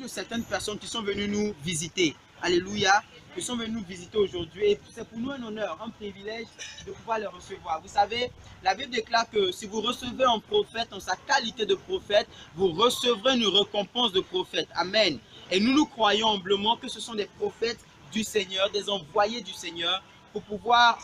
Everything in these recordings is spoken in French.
certaines personnes qui sont venues nous visiter. Alléluia. Qui sont venus nous visiter aujourd'hui. Et c'est pour nous un honneur, un privilège de pouvoir les recevoir. Vous savez, la Bible déclare que si vous recevez un prophète en sa qualité de prophète, vous recevrez une récompense de prophète. Amen. Et nous croyons humblement que ce sont des prophètes du Seigneur, des envoyés du Seigneur, pour pouvoir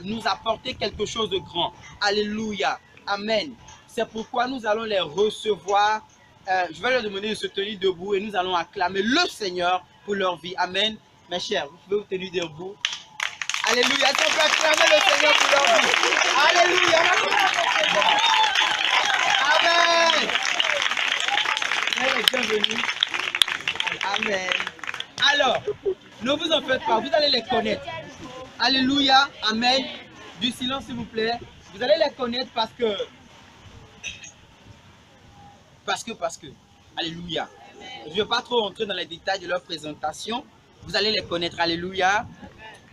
nous apporter quelque chose de grand. Alléluia. Amen. C'est pourquoi nous allons les recevoir. Je vais leur demander de se tenir debout et nous allons acclamer le Seigneur pour leur vie. Amen. Mes chers, vous pouvez vous tenir debout. Alléluia. Est-ce qu'on peut acclamer le Seigneur pour leur vie? Alléluia. Amen. Bienvenue. Amen. Alors, ne vous en faites pas, vous allez les connaître. Alléluia. Amen. Du silence, s'il vous plaît. Vous allez les connaître parce que. Alléluia. Je ne vais pas trop rentrer dans les détails de leur présentation. Vous allez les connaître. Alléluia.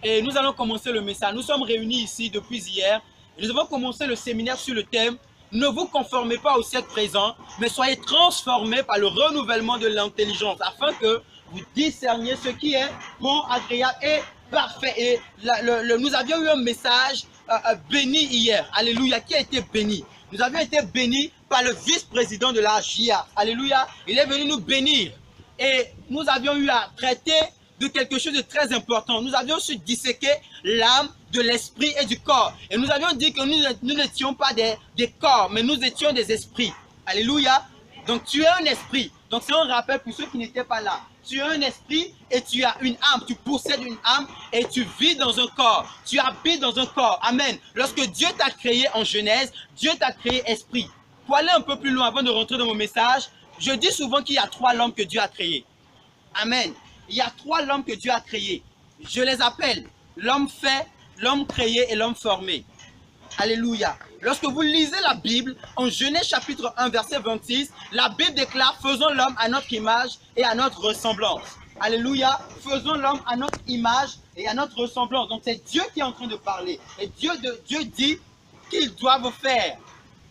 Et nous allons commencer le message. Nous sommes réunis ici depuis hier. Et nous avons commencé le séminaire sur le thème « Ne vous conformez pas au siècle présent, mais soyez transformés par le renouvellement de l'intelligence, afin que vous discerniez ce qui est bon, agréable et parfait. » Et nous avions eu un message béni hier. Alléluia. Qui a été béni? Nous avions été bénis par le vice-président de la JIA. Alléluia. Il est venu nous bénir. Et nous avions eu à traiter de quelque chose de très important. Nous avions su disséquer l'âme, de l'esprit et du corps. Et nous avions dit que nous n'étions pas des corps, mais nous étions des esprits. Alléluia. Donc tu es un esprit. Donc c'est un rappel pour ceux qui n'étaient pas là. Tu es un esprit et tu as une âme. Tu possèdes une âme et tu vis dans un corps. Tu habites dans un corps. Amen. Lorsque Dieu t'a créé en Genèse, Dieu t'a créé esprit. Pour aller un peu plus loin avant de rentrer dans mon message, je dis souvent qu'il y a 3 l'homme que Dieu a créé. Amen. Il y a 3 l'homme que Dieu a créé. Je les appelle l'homme fait, l'homme créé et l'homme formé. Alléluia. Lorsque vous lisez la Bible, en Genèse chapitre 1, verset 26, la Bible déclare « Faisons l'homme à notre image et à notre ressemblance ». Alléluia. Faisons l'homme à notre image et à notre ressemblance. Donc c'est Dieu qui est en train de parler. Et Dieu dit qu'ils doivent faire.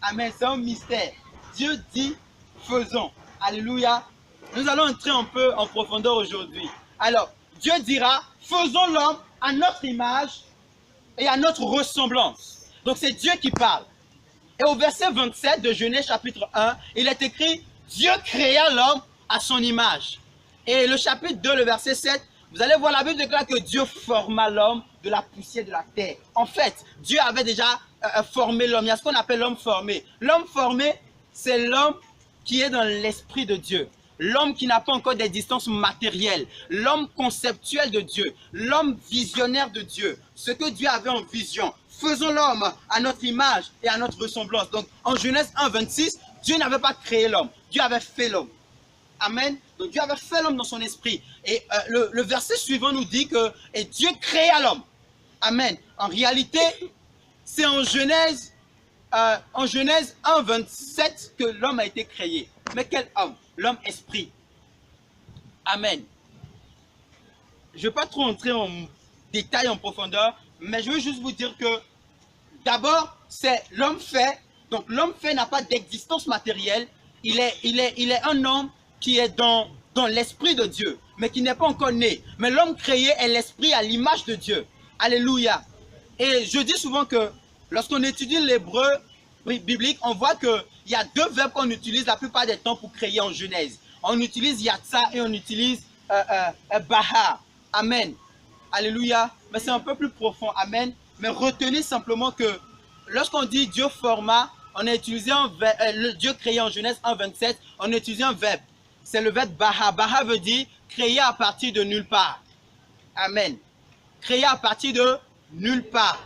Amen. C'est un mystère. Dieu dit « Faisons ». Alléluia. Nous allons entrer un peu en profondeur aujourd'hui. Alors, Dieu dira « Faisons l'homme à notre image et à notre ressemblance ». Donc c'est Dieu qui parle. Et au verset 27 de Genèse chapitre 1, il est écrit « Dieu créa l'homme à son image ». Et le chapitre 2, le verset 7, vous allez voir, la Bible déclare que Dieu forma l'homme de la poussière de la terre. En fait, Dieu avait déjà formé l'homme. Il y a ce qu'on appelle l'homme formé. L'homme formé, c'est l'homme qui est dans l'esprit de Dieu. L'homme qui n'a pas encore d'existence matérielle. L'homme conceptuel de Dieu. L'homme visionnaire de Dieu. Ce que Dieu avait en vision. Faisons l'homme à notre image et à notre ressemblance. Donc, en Genèse 1, 26, Dieu n'avait pas créé l'homme. Dieu avait fait l'homme. Amen. Donc, Dieu avait fait l'homme dans son esprit. Et le verset suivant nous dit que et Dieu créa l'homme. Amen. En réalité, c'est en Genèse 1, 27 que l'homme a été créé. Mais quel homme? L'homme esprit. Amen. Je ne vais pas trop entrer en détail, en profondeur, mais je veux juste vous dire que d'abord, c'est l'homme fait. Donc l'homme fait n'a pas d'existence matérielle. Il est un homme qui est dans l'esprit de Dieu, mais qui n'est pas encore né. Mais l'homme créé est l'esprit à l'image de Dieu. Alléluia. Et je dis souvent que lorsqu'on étudie l'hébreu biblique, on voit qu'il y a 2 verbes qu'on utilise la plupart des temps pour créer en Genèse. On utilise yatsa et on utilise baha. Amen. Alléluia. Mais c'est un peu plus profond. Amen. Mais retenez simplement que lorsqu'on dit Dieu forma, on a utilisé un verbe, Dieu créé en Genèse 1, 27, on a utilisé un verbe. C'est le verbe baha. Baha veut dire créer à partir de nulle part. Amen. Créer à partir de nulle part.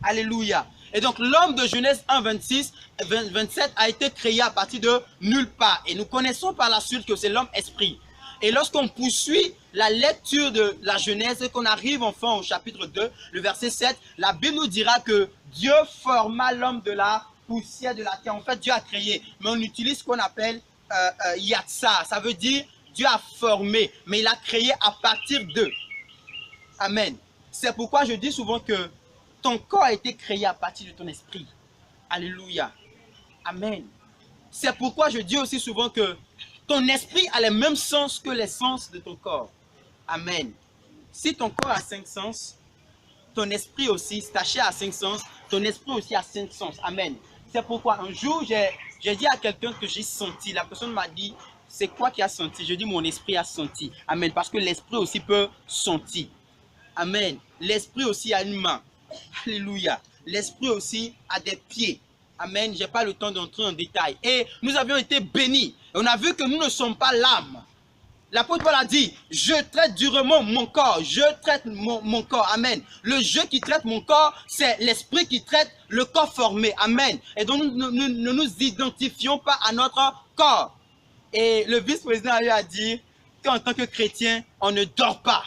Alléluia. Et donc l'homme de Genèse 1, 26, 27 a été créé à partir de nulle part. Et nous connaissons par la suite que c'est l'homme esprit. Et lorsqu'on poursuit la lecture de la Genèse et qu'on arrive enfin au chapitre 2, le verset 7, la Bible nous dira que Dieu forma l'homme de la poussière de la terre. En fait, Dieu a créé. Mais on utilise ce qu'on appelle yatsa. Ça veut dire Dieu a formé, mais il a créé à partir d'eux. Amen. C'est pourquoi je dis souvent que ton corps a été créé à partir de ton esprit. Alléluia. Amen. C'est pourquoi je dis aussi souvent que ton esprit a les mêmes sens que les sens de ton corps. Amen. Si ton corps a 5 sens, ton esprit aussi, ta chair a 5 sens, ton esprit aussi a 5 sens. Amen. C'est pourquoi un jour, j'ai dit à quelqu'un que j'ai senti. La personne m'a dit, c'est quoi qui a senti? Je dis, mon esprit a senti. Amen. Parce que l'esprit aussi peut sentir. Amen. L'esprit aussi a une main. Alléluia. L'esprit aussi a des pieds. Amen. Je n'ai pas le temps d'entrer en détail. Et nous avions été bénis. Et on a vu que nous ne sommes pas l'âme. L'apôtre Paul a dit, je traite durement mon corps, je traite mon corps, amen. Le je qui traite mon corps, c'est l'esprit qui traite le corps formé, amen. Et donc nous ne nous identifions pas à notre corps. Et le vice-président a dit qu'en tant que chrétien, on ne dort pas.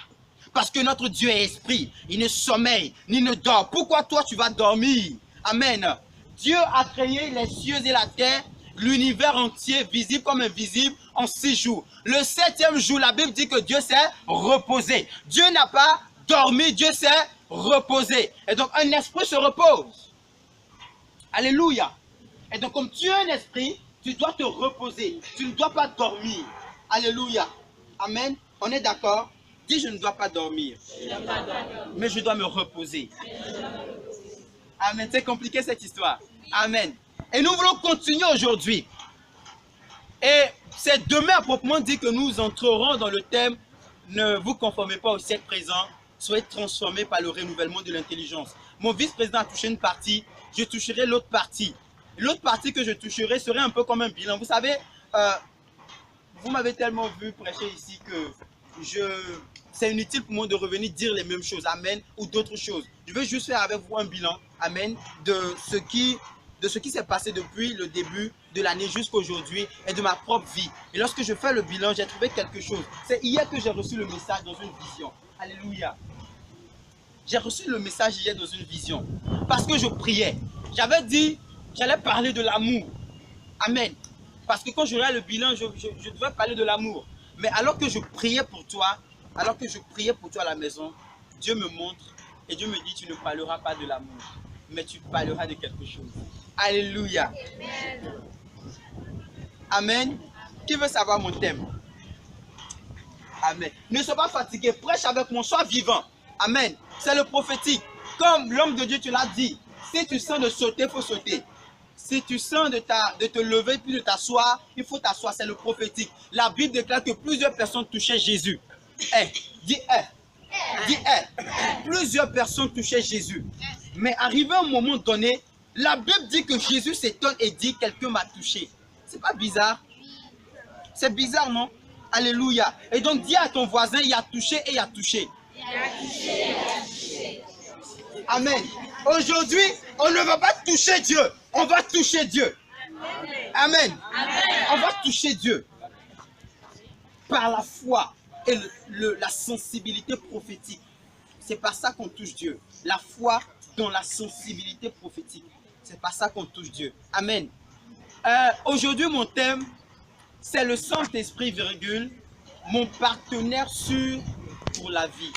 Parce que notre Dieu est esprit, il ne sommeille, ni ne dort. Pourquoi toi tu vas dormir? Amen. Dieu a créé les cieux et la terre, l'univers entier, visible comme invisible, en 6 jours. Le 7e jour, la Bible dit que Dieu s'est reposé. Dieu n'a pas dormi, Dieu s'est reposé. Et donc, un esprit se repose. Alléluia. Et donc, comme tu es un esprit, tu dois te reposer. Tu ne dois pas dormir. Alléluia. Amen. On est d'accord? Dis, je ne dois pas dormir. Mais je dois me reposer. Amen. C'est compliqué cette histoire. Amen. Et nous voulons continuer aujourd'hui. Et c'est demain à proprement dit que nous entrerons dans le thème « Ne vous conformez pas au siècle présent, soyez transformés par le renouvellement de l'intelligence ». Mon vice-président a touché une partie, je toucherai l'autre partie. L'autre partie que je toucherai serait un peu comme un bilan. Vous savez, vous m'avez tellement vu prêcher ici que c'est inutile pour moi de revenir dire les mêmes choses, amen, ou d'autres choses. Je veux juste faire avec vous un bilan, amen, de ce qui s'est passé depuis le début de l'année jusqu'à aujourd'hui et de ma propre vie. Et lorsque je fais le bilan, j'ai trouvé quelque chose. C'est hier que j'ai reçu le message dans une vision. Alléluia. J'ai reçu le message hier dans une vision. Parce que je priais. J'avais dit, j'allais parler de l'amour. Amen. Parce que quand je regarde le bilan, je devais parler de l'amour. Mais alors que je priais pour toi, à la maison, Dieu me montre et Dieu me dit, tu ne parleras pas de l'amour, mais tu parleras de quelque chose. Alléluia. Amen. Qui veut savoir mon thème? Amen. Ne sois pas fatigué, prêche avec moi, sois vivant. Amen. C'est le prophétique. Comme l'homme de Dieu te l'a dit, si tu sens de sauter, il faut sauter. Si tu sens de te lever puis de t'asseoir, il faut t'asseoir. C'est le prophétique. La Bible déclare que plusieurs personnes touchaient Jésus. Dis plusieurs personnes touchaient Jésus. Mais arrivé à un moment donné, la Bible dit que Jésus s'étonne et dit quelqu'un m'a touché. C'est pas bizarre? C'est bizarre, non? Alléluia. Et donc dis à ton voisin, il a touché et il a touché. Amen. Aujourd'hui, on ne va pas toucher Dieu. On va toucher Dieu. Amen. On va toucher Dieu. Par la foi et la sensibilité prophétique. C'est par ça qu'on touche Dieu. La foi dans la sensibilité prophétique. C'est par ça qu'on touche Dieu. Amen. Aujourd'hui, mon thème, c'est le Saint-Esprit, virgule, mon partenaire sûr pour la vie.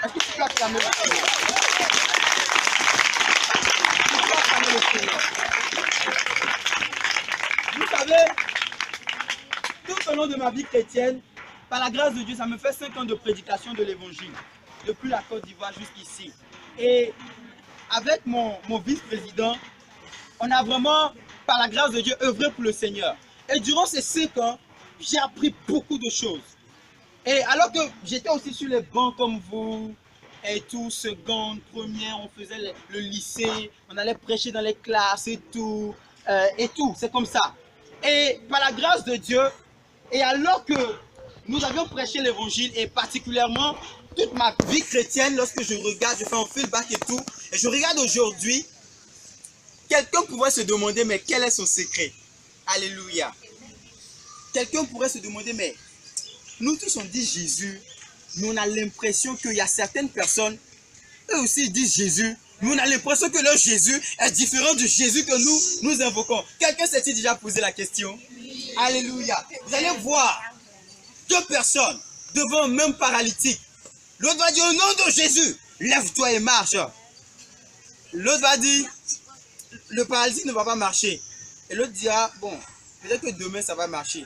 Est-ce que tu peux acclamer le Seigneur? Tu peux acclamer le Seigneur. Vous savez, tout au long de ma vie chrétienne, par la grâce de Dieu, ça me fait 5 ans de prédication de l'évangile, depuis la Côte d'Ivoire jusqu'ici. Et avec mon vice-président, on a vraiment, par la grâce de Dieu, œuvré pour le Seigneur. Et durant ces 5 ans, j'ai appris beaucoup de choses. Et alors que j'étais aussi sur les bancs comme vous, et tout, seconde, première, on faisait le lycée, on allait prêcher dans les classes et tout, c'est comme ça. Et par la grâce de Dieu, et alors que nous avions prêché l'évangile, et particulièrement toute ma vie chrétienne, lorsque je regarde, je fais un feedback et tout, et je regarde aujourd'hui, quelqu'un pourrait se demander, mais quel est son secret? Alléluia. Quelqu'un pourrait se demander, mais nous tous on dit Jésus, mais on a l'impression qu'il y a certaines personnes, eux aussi ils disent Jésus, mais on a l'impression que leur Jésus est différent du Jésus que nous invoquons. Quelqu'un s'est-il déjà posé la question? Alléluia. Vous allez voir 2 personnes devant un même paralytique. L'autre va dire au nom de Jésus, lève-toi et marche. L'autre va dire, le paralytique ne va pas marcher. Et l'autre dira, bon, peut-être que demain ça va marcher.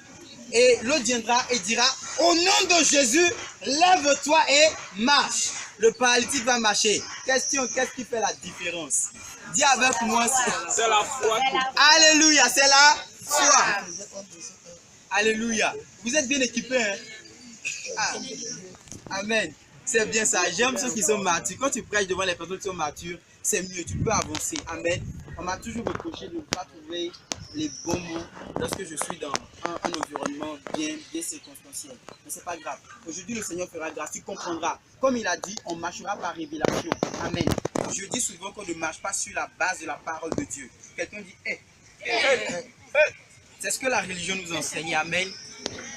Et l'autre viendra et dira, au nom de Jésus, lève-toi et marche. Le paralytique va marcher. Question, qu'est-ce qui fait la différence? Dis avec moi. C'est la foi. Alléluia, c'est la foi. Alléluia. Vous êtes bien équipés, hein? Ah. Amen. C'est bien ça. J'aime ceux qui sont matures. Quand tu prêches devant les personnes qui sont matures, c'est mieux. Tu peux avancer. Amen. On m'a toujours reproché de ne pas trouver les bons mots lorsque je suis dans un environnement bien circonstanciel. Mais ce n'est pas grave. Aujourd'hui, le Seigneur fera grâce. Tu comprendras. Comme il a dit, on marchera par révélation. Amen. Je dis souvent qu'on ne marche pas sur la base de la parole de Dieu. Quelqu'un dit, c'est ce que la religion nous enseigne. Amen.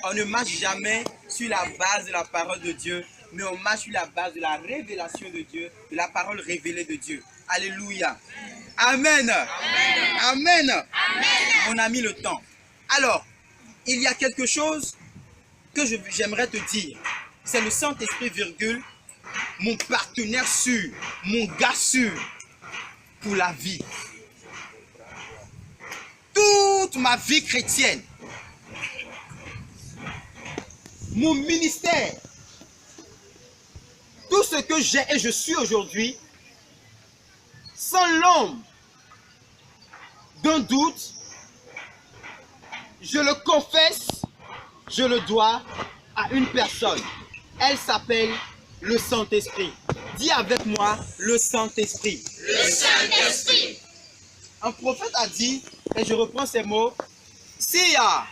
On ne marche jamais sur la base de la parole de Dieu, mais on marche sur la base de la révélation de Dieu, de la parole révélée de Dieu. Alléluia. Amen. Amen. Amen. Amen. On a mis le temps. Alors, il y a quelque chose que j'aimerais te dire. C'est le Saint-Esprit, virgule, mon partenaire sûr, mon gars sûr pour la vie. Toute ma vie chrétienne, mon ministère, tout ce que j'ai et je suis aujourd'hui, sans l'ombre d'un doute, je le confesse, je le dois à une personne. Elle s'appelle le Saint-Esprit. Dis avec moi, le Saint-Esprit. Le Saint-Esprit. Un prophète a dit, et je reprends ces mots, s'il y a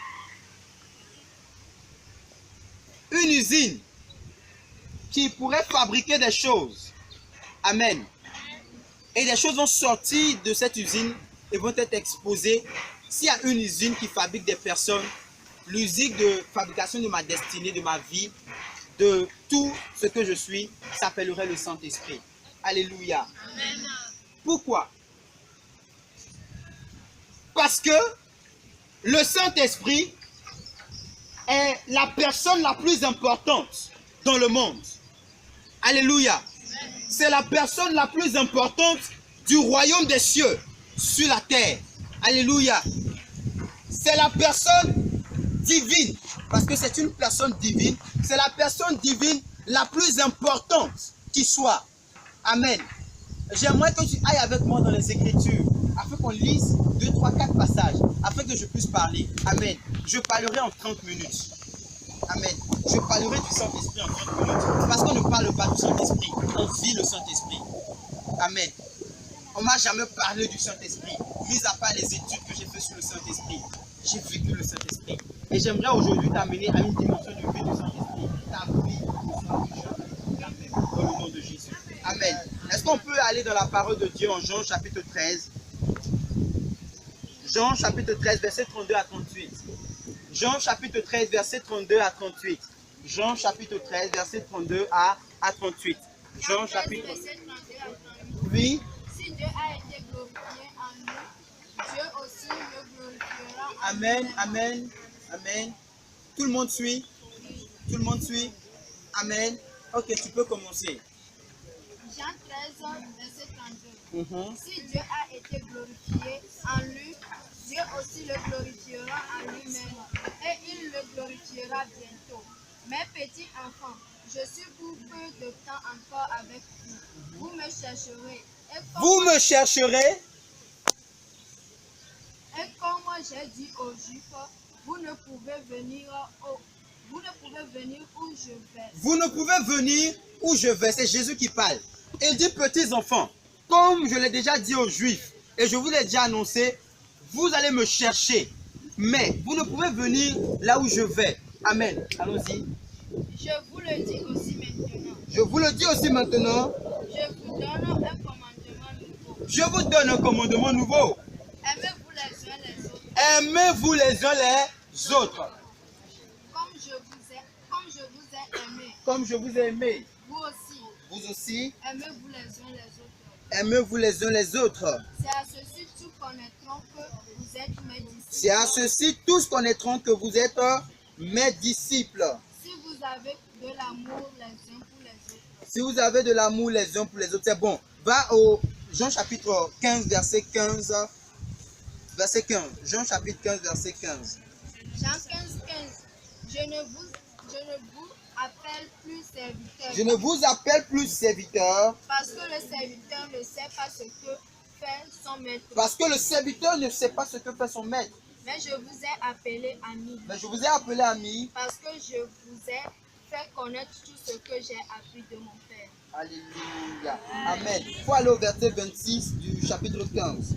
une usine qui pourrait fabriquer des choses, amen, et des choses vont sortir de cette usine et vont être exposées. S'il y a une usine qui fabrique des personnes, l'usine de fabrication de ma destinée, de ma vie, de tout ce que je suis, s'appellerait le Saint-Esprit. Alléluia. Amen. Pourquoi? Parce que le Saint-Esprit est la personne la plus importante dans le monde. Alléluia. C'est la personne la plus importante du royaume des cieux sur la terre. Alléluia. C'est la personne divine, parce que c'est une personne divine. C'est la personne divine la plus importante qui soit. Amen. J'aimerais que tu ailles avec moi dans les Écritures, afin qu'on lise 2, 3, 4 passages, afin que je puisse parler. Amen. Je parlerai en 30 minutes. Amen. Je parlerai du Saint-Esprit en 30 minutes. Parce qu'on ne parle pas du Saint-Esprit, on vit le Saint-Esprit. Amen. On ne m'a jamais parlé du Saint-Esprit, mis à part les études que j'ai faites sur le Saint-Esprit. J'ai vécu le Saint-Esprit. Et j'aimerais aujourd'hui t'amener à une dimension de vie du Saint-Esprit. Ta vie sera jamais dans le nom de Jésus. Amen. Est-ce qu'on peut aller dans la parole de Dieu en Jean chapitre 13? Jean chapitre 13, verset 32 à 38. Jean chapitre 13, verset 32 à 38. Jean chapitre 13, verset 32 à 38. Jean chapitre... Oui. Si Dieu a été glorifié en nous, Dieu aussi le glorifiera en Amen, nous. amen, amen. Tout le monde suit? Tout le monde suit? Amen. Ok, tu peux commencer. Jean 13, verset 32. Si Dieu a été glorifié en lui, Dieu aussi le glorifiera en lui-même. Et il le glorifiera bientôt. Mes petits enfants, je suis pour peu de temps encore avec vous. Vous me chercherez. Vous me chercherez. Et comme j'ai dit aux Juifs, vous ne pouvez venir où je vais. Vous ne pouvez venir où je vais. C'est Jésus qui parle. Il dit, petits enfants, comme je l'ai déjà dit aux Juifs, et je vous l'ai déjà annoncé, vous allez me chercher. Mais vous ne pouvez venir là où je vais. Amen. Allons-y. Je vous le dis aussi maintenant. Je vous le dis aussi maintenant. Je vous donne un commandement nouveau. Je vous donne un commandement nouveau. Aimez-vous les uns les autres. Aimez-vous les uns les autres. Comme je vous ai aimé. Comme je vous ai aimé. Vous aussi. Vous aussi. Aimez-vous les uns les autres. Aimez-vous les uns les autres. C'est à ceci tous connaîtront que vous êtes mes disciples. C'est à ceci tous connaîtront que vous êtes mes disciples. Si vous avez de l'amour les uns pour les autres. Si vous avez de l'amour les uns pour les autres, c'est bon. Va au Jean chapitre 15, verset 15. Verset 15. Jean chapitre 15, verset 15. Jean 15, 15. Je ne vous appelle plus serviteur. Je ne vous appelle plus serviteur. Parce que le serviteur ne sait pas ce que fait son maître. Parce que le serviteur ne sait pas ce que fait son maître. Mais je vous ai appelé ami. Mais je vous ai appelé ami. Parce que je vous ai fait connaître tout ce que j'ai appris de mon Père. Alléluia. Amen. Il faut aller au verset 26 du chapitre 15.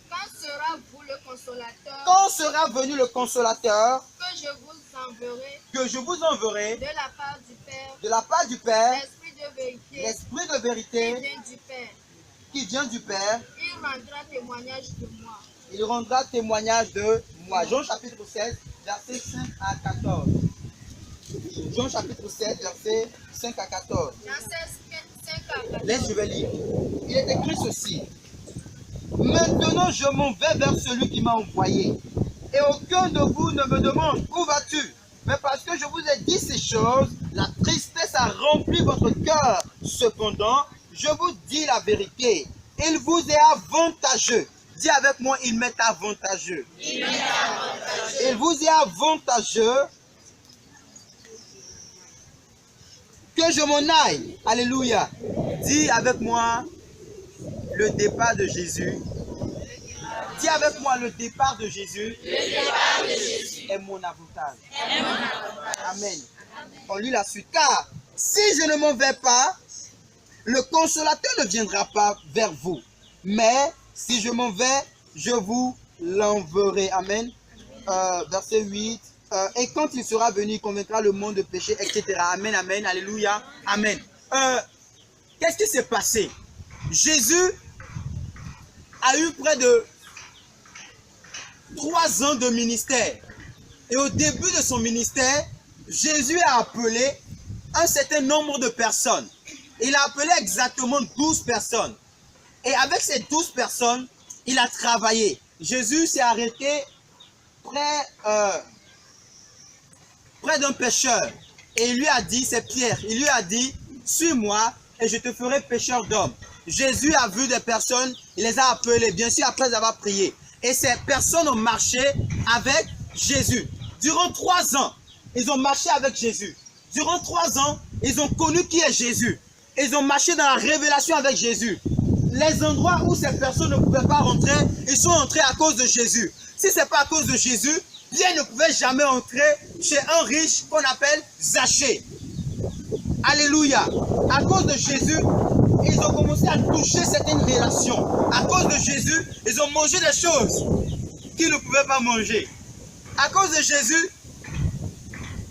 Quand sera vous le consolateur? Quand sera venu le consolateur Que je vous enverrai. Que je vous enverrai De la part du Père. de la part du Père. L'esprit de vérité. L'esprit de vérité Qui vient du Père. qui vient du Père. Il rendra témoignage de moi. Il rendra témoignage de moi. Jean chapitre 16, versets 5 à 14. Jean chapitre 7, versets 5 à 14. Dans 5 à 14. Laisse, je vais lire. Il est écrit ceci. Maintenant, je m'en vais vers celui qui m'a envoyé. Et aucun de vous ne me demande où vas-tu. Mais parce que je vous ai dit ces choses, la tristesse a rempli votre cœur. Cependant, je vous dis la vérité. Il vous est avantageux. Dis avec moi, il m'est avantageux. Il vous est avantageux que je m'en aille. Alléluia. Dis avec moi le départ de Jésus. Dis avec moi le départ de Jésus. Est mon avantage. Amen. On lit la suite. Car si je ne m'en vais pas, le consolateur ne viendra pas vers vous. Mais si je m'en vais, je vous l'enverrai. Amen. Verset 8. Et quand il sera venu, il convaincra le monde de péché, etc. Amen, amen, alléluia, amen. Qu'est-ce qui s'est passé? Jésus a eu près de 3 ans de ministère. Et au début de son ministère, Jésus a appelé un certain nombre de personnes. Il a appelé exactement 12 personnes. Et avec ces 12 personnes, il a travaillé. Jésus s'est arrêté près d'un pêcheur. Et il lui a dit, c'est Pierre, il lui a dit, suis-moi et je te ferai pêcheur d'hommes. Jésus a vu des personnes, il les a appelées, bien sûr après avoir prié. Et ces personnes ont marché avec Jésus. Durant 3 ans, ils ont marché avec Jésus. Durant 3 ans, ils ont connu qui est Jésus. Ils ont marché dans la révélation avec Jésus. Les endroits où ces personnes ne pouvaient pas rentrer, ils sont entrés à cause de Jésus. Si ce n'est pas à cause de Jésus, Pierre ne pouvait jamais entrer chez un riche qu'on appelle Zachée. Alléluia. À cause de Jésus, ils ont commencé à toucher certaines relations. À cause de Jésus, ils ont mangé des choses qu'ils ne pouvaient pas manger. À cause de Jésus,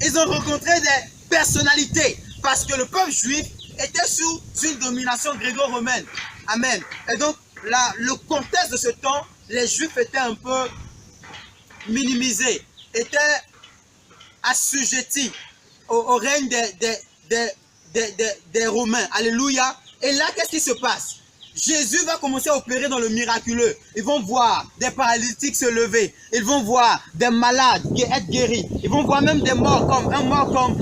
ils ont rencontré des personnalités. Parce que le peuple juif était sous une domination gréco-romaine. Amen. Et donc, le contexte de ce temps, les Juifs étaient un peu minimisés, étaient assujettis au règne des Romains. Alléluia. Et là, qu'est-ce qui se passe? Jésus va commencer à opérer dans le miraculeux. Ils vont voir des paralytiques se lever. Ils vont voir des malades être guéris. Ils vont voir même des morts comme un mort comme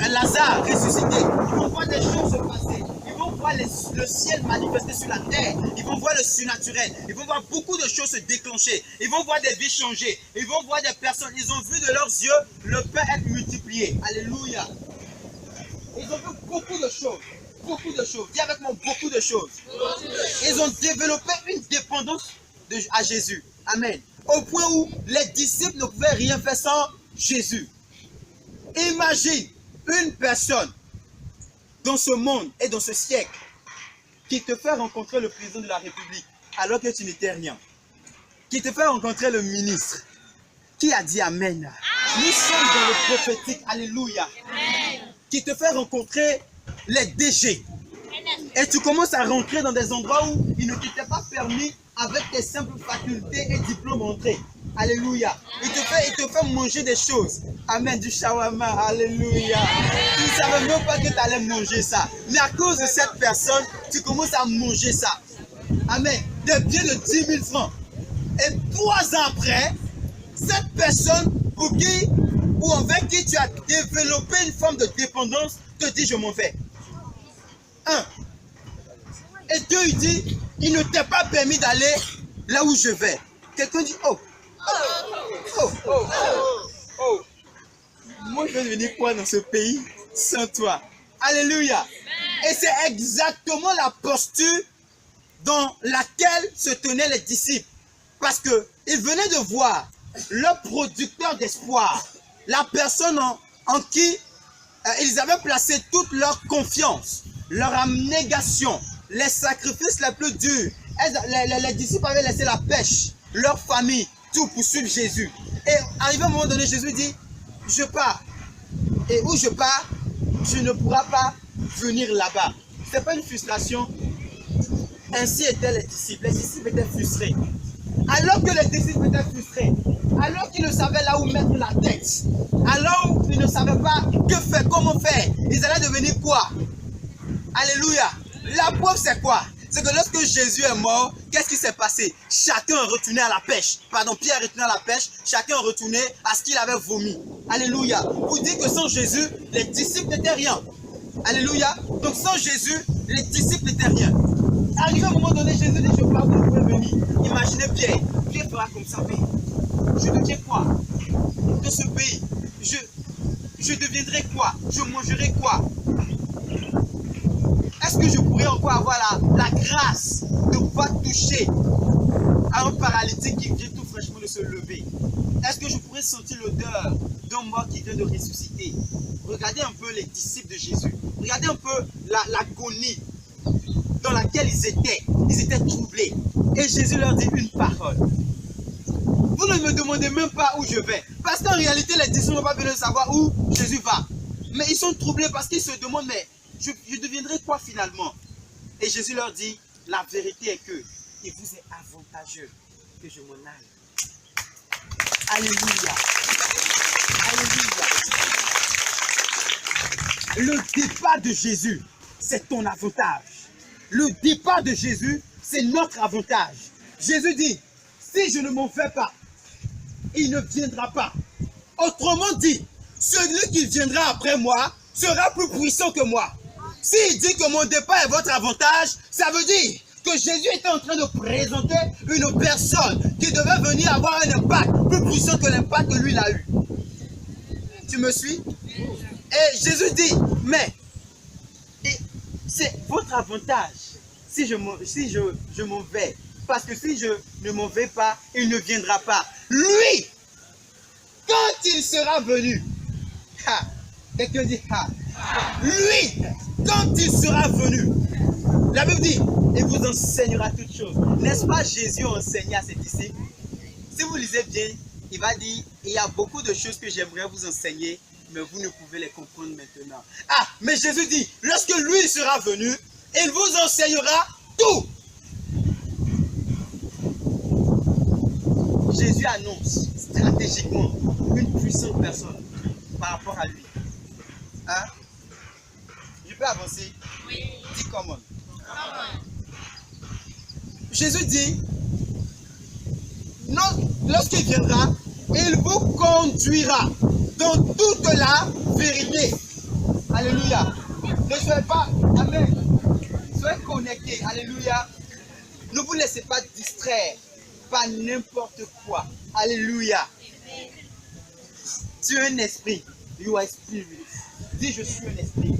Lazare ressuscité. Ils vont voir des choses se passer. Ils vont voir le ciel manifester sur la terre. Ils vont voir le surnaturel. Ils vont voir beaucoup de choses se déclencher. Ils vont voir des vies changer. Ils vont voir des personnes. Ils ont vu de leurs yeux le pain être multiplié. Alléluia. Ils ont vu beaucoup de choses. Beaucoup de choses. Dis avec moi, beaucoup de choses. Ils ont développé une dépendance à Jésus. Amen. Au point où les disciples ne pouvaient rien faire sans Jésus. Imagine une personne dans ce monde et dans ce siècle qui te fait rencontrer le président de la République alors que tu n'étais rien. Qui te fait rencontrer le ministre. Qui a dit Amen? Nous sommes dans le prophétique. Alléluia. Amen. Qui te fait rencontrer les DG. Et tu commences à rentrer dans des endroits où il ne t'était pas permis avec tes simples facultés et diplômes entrés. Alléluia. Il te fait manger des choses. Amen. Du shawarma. Alléluia. Tu ne savais même pas que tu allais manger ça. Mais à cause de cette personne, tu commences à manger ça. Amen. Des biens de 10 000 francs. Et 3 ans après, cette personne pour qui ou avec qui tu as développé une forme de dépendance te dit je m'en vais. 1. Et 2, il dit, il ne t'est pas permis d'aller là où je vais. Quelqu'un dit, oh, oh, oh, oh. peut devenir quoi dans ce pays sans toi? Alléluia. Et c'est exactement la posture dans laquelle se tenaient les disciples. Parce qu'ils venaient de voir leur producteur d'espoir, la personne en qui ils avaient placé toute leur confiance, leur abnégation, les sacrifices les plus durs. Les disciples avaient laissé la pêche, leur famille, tout pour suivre Jésus. Et arrivé à un moment donné, Jésus dit, je pars. Et où je pars, tu ne pourras pas venir là-bas. Ce n'est pas une frustration. Ainsi étaient les disciples. Les disciples étaient frustrés. Alors que les disciples étaient frustrés, alors qu'ils ne savaient là où mettre la tête, alors qu'ils ne savaient pas que faire, comment faire, ils allaient devenir quoi? Alléluia. La preuve c'est quoi? C'est que lorsque Jésus est mort, qu'est-ce qui s'est passé? Chacun est retourné à la pêche. Pardon, Pierre est retourné à la pêche, chacun est retourné à ce qu'il avait vomi. Alléluia. Pour dire que sans Jésus, les disciples n'étaient rien. Alléluia. Donc sans Jésus, les disciples n'étaient rien. Arrivé à un moment donné, Jésus dit, je pars, vous pouvez venir. Imaginez Pierre. Pierre fera comme ça, mais je deviens quoi de ce pays? Je deviendrai quoi? Je mangerai quoi? Est-ce que je pourrais encore avoir la grâce de pouvoir toucher à un paralytique qui vient tout fraîchement de se lever? Est-ce que je pourrais sentir l'odeur d'un mort qui vient de ressusciter? Regardez un peu les disciples de Jésus. Regardez un peu l'agonie dans laquelle ils étaient. Ils étaient troublés. Et Jésus leur dit une parole. Vous ne me demandez même pas où je vais. Parce qu'en réalité, les disciples n'ont pas besoin de savoir où Jésus va. Mais ils sont troublés parce qu'ils se demandent, mais je deviendrai quoi finalement? Et Jésus leur dit, la vérité est que il vous est avantageux que je m'en aille. Alléluia. Alléluia. Le départ de Jésus, c'est ton avantage. Le départ de Jésus, c'est notre avantage. Jésus dit, si je ne m'en vais pas, il ne viendra pas. Autrement dit, celui qui viendra après moi sera plus puissant que moi. S'il dit que mon départ est votre avantage, ça veut dire que Jésus était en train de présenter une personne qui devait venir avoir un impact plus puissant que l'impact que lui il a eu. Tu me suis? Et Jésus dit, mais c'est votre avantage si je m'en vais. Parce que si je ne m'en vais pas, il ne viendra pas. Lui, quand il sera venu, quelqu'un dit, lui, quand il sera venu, la Bible dit, il vous enseignera toutes choses. N'est-ce pas Jésus a enseigné à ses disciples? Si vous lisez bien, il va dire, il y a beaucoup de choses que j'aimerais vous enseigner, mais vous ne pouvez les comprendre maintenant. Mais Jésus dit, lorsque lui sera venu, il vous enseignera tout. Jésus annonce stratégiquement une puissante personne par rapport à lui. Je peux avancer? Oui. Dis comment. Jésus dit, lorsqu'il viendra, il vous conduira dans toute la vérité. Alléluia. Ne soyez pas, amen. Soyez connectés. Alléluia. Ne vous laissez pas distraire par n'importe quoi. Alléluia. Tu es un esprit. You are spirit. Dis je suis un esprit.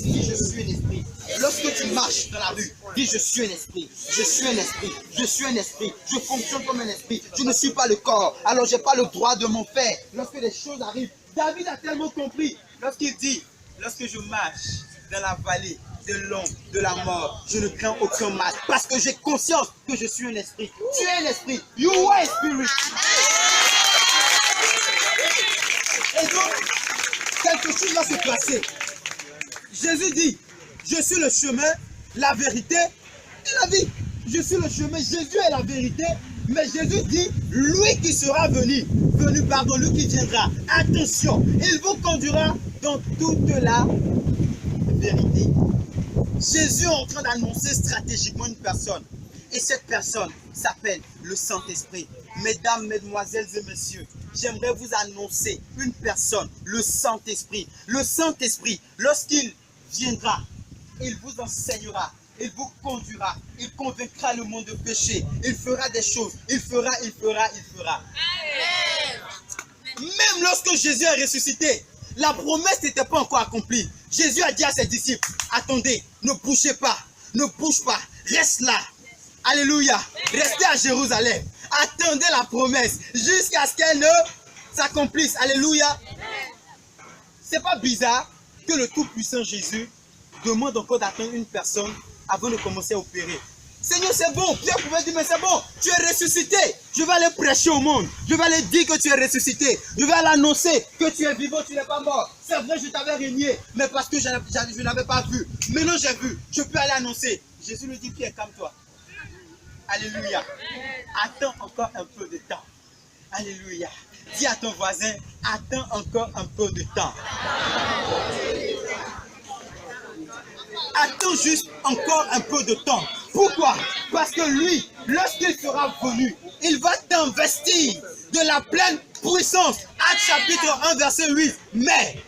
Dis je suis un esprit. Lorsque tu marches dans la rue, dis je suis un esprit. Je suis un esprit. Je suis un esprit. Je fonctionne comme un esprit. Je ne suis pas le corps. Alors je n'ai pas le droit de m'en faire. Lorsque les choses arrivent, David a tellement compris. Lorsqu'il dit, lorsque je marche dans la vallée de l'ombre de la mort, je ne crains aucun mal. Parce que j'ai conscience que je suis un esprit. Tu es un esprit. You are a spirit. Et donc, quelque chose va se passer. Jésus dit, je suis le chemin, la vérité et la vie. Je suis le chemin, Jésus est la vérité. Mais Jésus dit, lui qui sera venu, lui qui viendra. Attention, il vous conduira dans toute la vérité. Jésus est en train d'annoncer stratégiquement une personne. Et cette personne s'appelle le Saint-Esprit. Mesdames, mesdemoiselles et messieurs, j'aimerais vous annoncer une personne, le Saint-Esprit. Le Saint-Esprit, lorsqu'il viendra, il vous enseignera, il vous conduira, il convaincra le monde de péché, il fera des choses, il fera. Amen. Même lorsque Jésus est ressuscité, la promesse n'était pas encore accomplie. Jésus a dit à ses disciples, attendez, ne bougez pas, ne bouge pas, reste là. Alléluia. Restez à Jérusalem. Attendez la promesse jusqu'à ce qu'elle ne s'accomplisse. Alléluia. C'est pas bizarre que le Tout-Puissant Jésus demande encore d'attendre une personne avant de commencer à opérer. Seigneur, c'est bon. Pierre pouvait dire, mais c'est bon, tu es ressuscité. Je vais aller prêcher au monde. Je vais aller dire que tu es ressuscité. Je vais aller annoncer que tu es vivant, tu n'es pas mort. C'est vrai, je t'avais régné, mais parce que je n'avais pas vu. Maintenant, j'ai vu. Je peux aller annoncer. Jésus lui dit, Pierre, calme-toi. Alléluia. Attends encore un peu de temps. Alléluia. Dis à ton voisin, attends encore un peu de temps. Attends juste encore un peu de temps. Pourquoi? Parce que lui, lorsqu'il sera venu, il va t'investir de la pleine puissance. Actes chapitre 1, verset 8. Mais,